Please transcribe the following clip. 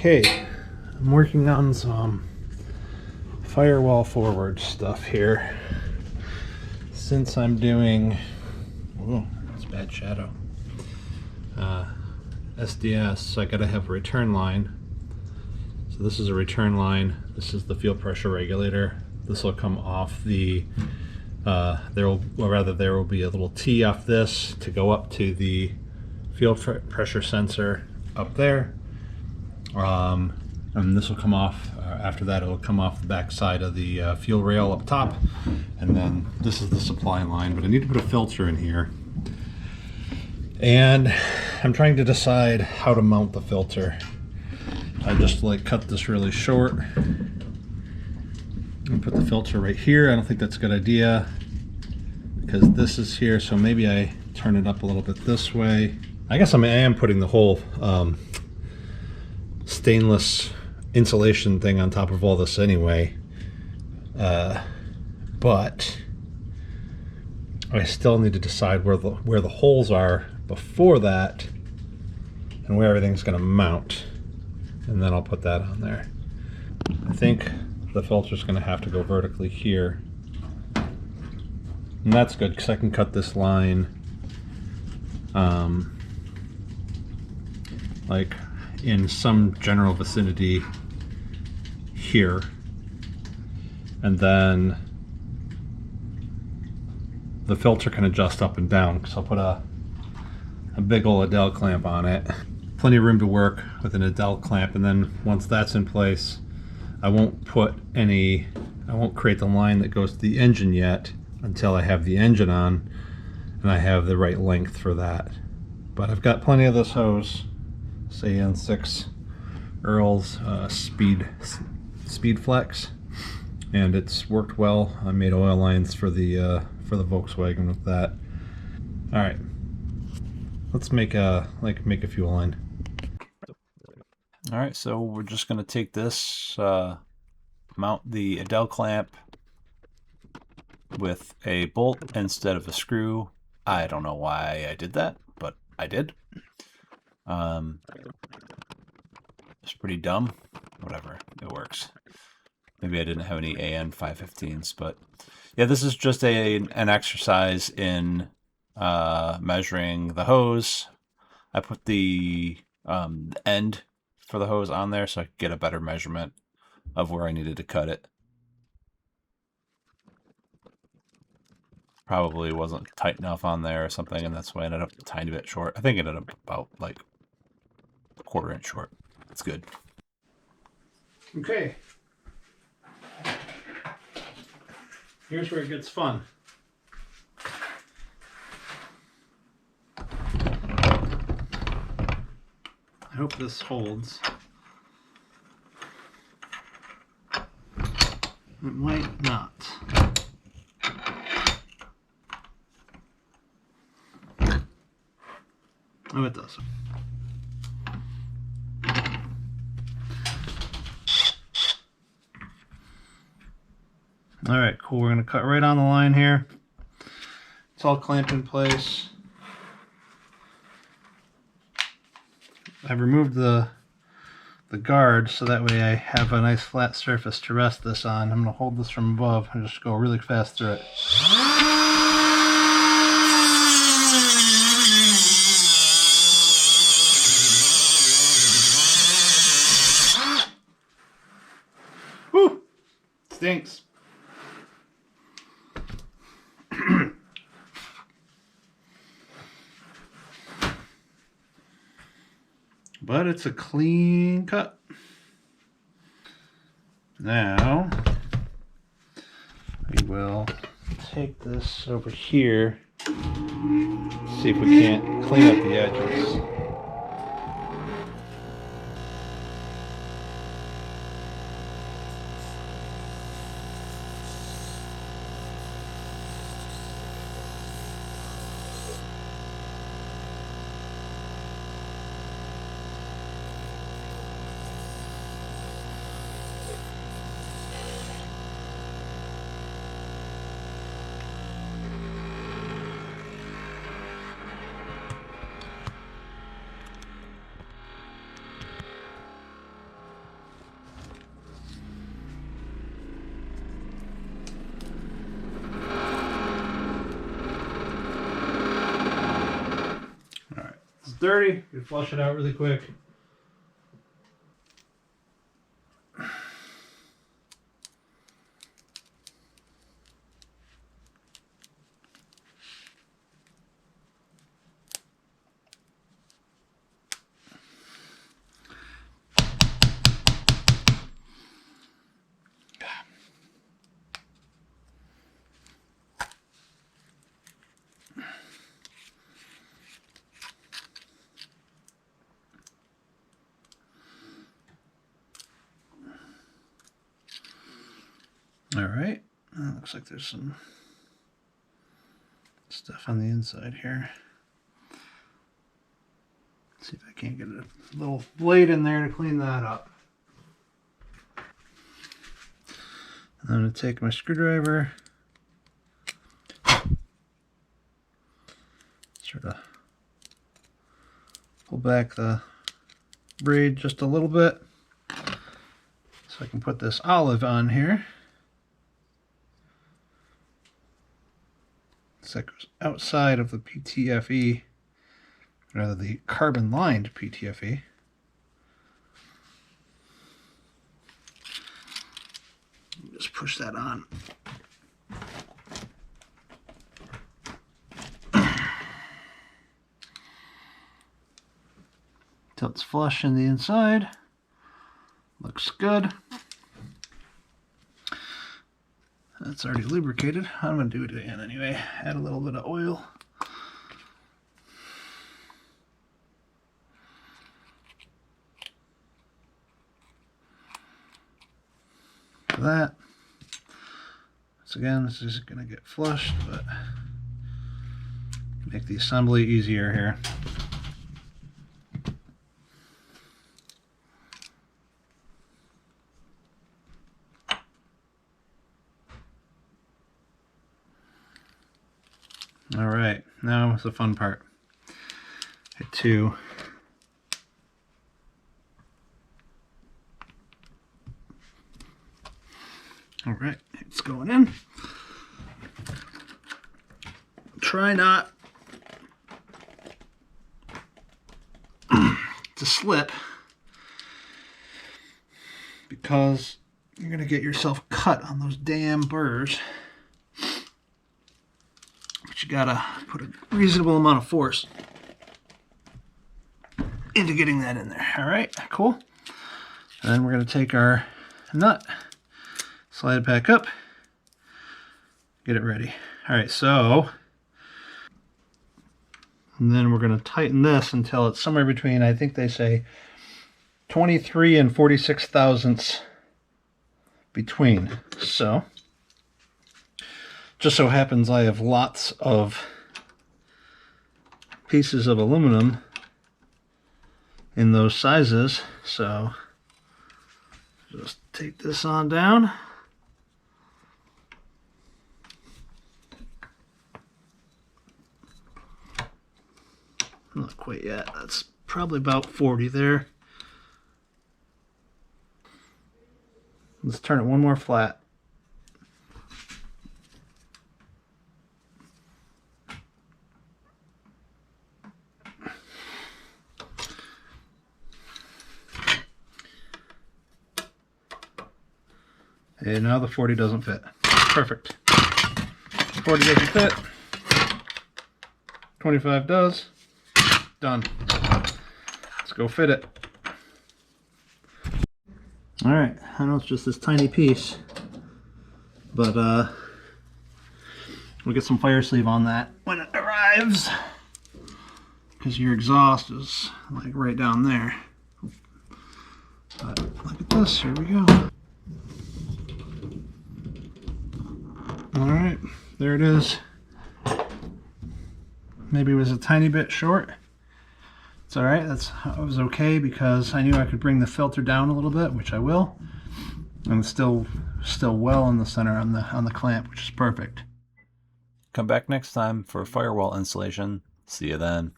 Okay, I'm working on some firewall forward stuff here. Since I'm doing, oh, it's bad shadow, SDS, so I gotta have a return line. So this is a return line. This is the fuel pressure regulator. This will come off the, there will be a little T off this to go up to the fuel pressure sensor up there. And this will come off, after that it will come off the back side of the fuel rail up top, and then this is the supply line. But I need to put a filter in here, and I'm trying to decide how to mount the filter. I just cut this really short and put the filter right here. I don't think that's a good idea because this is here, so maybe I turn it up a little bit this way. I guess I am putting the whole stainless insulation thing on top of all this anyway, but I still need to decide where the holes are before that and where everything's going to mount, and then I'll put that on there. I think the filter's going to have to go vertically here, and that's good because I can cut this line like in some general vicinity here, and then the filter can adjust up and down because I'll put a big old Adele clamp on it. Plenty of room to work with an Adele clamp, and then once that's in place, I won't create the line that goes to the engine yet until I have the engine on and I have the right length for that. But I've got plenty of this hose, say N6 Earl's Speed Flex, and it's worked well. I made oil lines for the Volkswagen with that. All right, let's make a fuel line. All right, so we're just going to take this, mount the Adele clamp with a bolt instead of a screw. I don't know why I did that, but I did. It's pretty dumb. Whatever, it works. Maybe I didn't have any AN 515s, but yeah, this is just an exercise in measuring the hose. I put the end for the hose on there so I could get a better measurement of where I needed to cut it. Probably wasn't tight enough on there or something, and that's why I ended up a tiny bit short. I think it ended up about like a 1/4 inch short. It's good. Okay. Here's where it gets fun. I hope this holds. It might not. Oh, it does. All right, cool. We're going to cut right on the line here. It's all clamped in place. I've removed the guard so that way I have a nice flat surface to rest this on. I'm going to hold this from above and just go really fast through it. Woo! Stinks. But it's a clean cut. Now we will take this over here, see if we can't clean up the edges. dirty, you can flush it out really quick. All right, looks like there's some stuff on the inside here. Let's see if I can't get a little blade in there to clean that up. I'm going to take my screwdriver, sort of pull back the braid just a little bit so I can put this olive on here. So that goes outside of the PTFE, rather the carbon lined PTFE. Just push that on. Till it's flush in the inside. Looks good. That's already lubricated. I'm going to do it again anyway. Add a little bit of oil. For that. So again, this is going to get flushed, but make the assembly easier here. All right, now the fun part. Hit 2. All right, it's going in. Try not to slip, because you're going to get yourself cut on those damn burrs. But you gotta put a reasonable amount of force into getting that in there. All right, cool. And then we're going to take our nut, slide it back up, get it ready. All right, so, and then we're going to tighten this until it's somewhere between, I think they say 23 and 46 thousandths between. So, just so happens I have lots of pieces of aluminum in those sizes, so just take this on down. Not quite yet. That's probably about 40 there. Let's turn it one more flat. And now the 40 doesn't fit. Perfect. 40 doesn't fit. 25 does. Done. Let's go fit it. Alright, I know it's just this tiny piece, but we'll get some fire sleeve on that when it arrives, because your exhaust is like right down there. But look at this, here we go. Alright, there it is. Maybe it was a tiny bit short. It's alright, that was okay, because I knew I could bring the filter down a little bit, which I will. And it's still well in the center on the clamp, which is perfect. Come back next time for firewall installation. See you then.